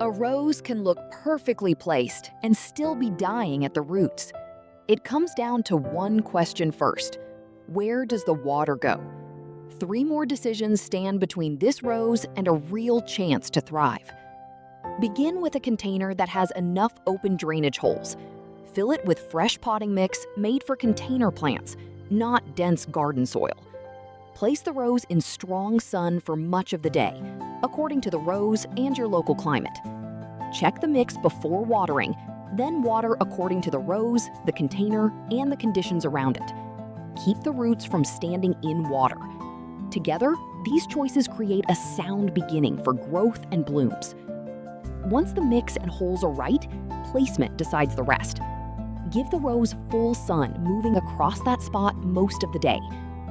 A rose can look perfectly placed and still be dying at the roots. It comes down to one question first. Where does the water go? 3 more decisions stand between this rose and a real chance to thrive. Begin with a container that has enough open drainage holes. Fill it with fresh potting mix made for container plants, not dense garden soil. Place the rose in strong sun for much of the day, according to the rose and your local climate. Check the mix before watering, then water according to the rose, the container, and the conditions around it. Keep the roots from standing in water. Together, these choices create a sound beginning for growth and blooms. Once the mix and holes are right, placement decides the rest. Give the rose full sun moving across that spot most of the day,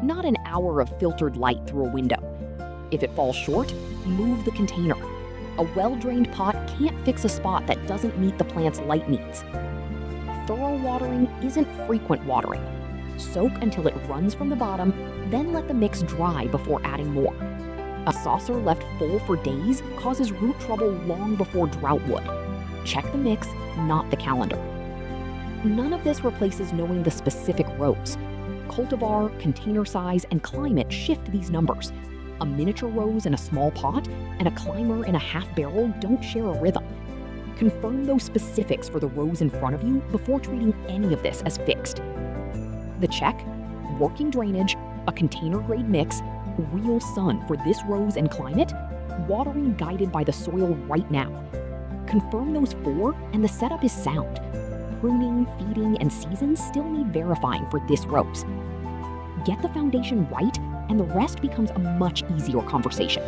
not an hour of filtered light through a window. If it falls short, move the container. A well-drained pot can't fix a spot that doesn't meet the plant's light needs. Thorough watering isn't frequent watering. Soak until it runs from the bottom, then let the mix dry before adding more. A saucer left full for days causes root trouble long before drought would. Check the mix, not the calendar. None of this replaces knowing the specific rose. Cultivar, container size, and climate shift these numbers. A miniature rose in a small pot and a climber in a half barrel don't share a rhythm. Confirm those specifics for the rose in front of you before treating any of this as fixed. The check: working drainage, a container-grade mix, real sun for this rose and climate, watering guided by the soil right now. Confirm those 4 and the setup is sound. Pruning, feeding, and seasons still need verifying for this rose. Get the foundation right, and the rest becomes a much easier conversation.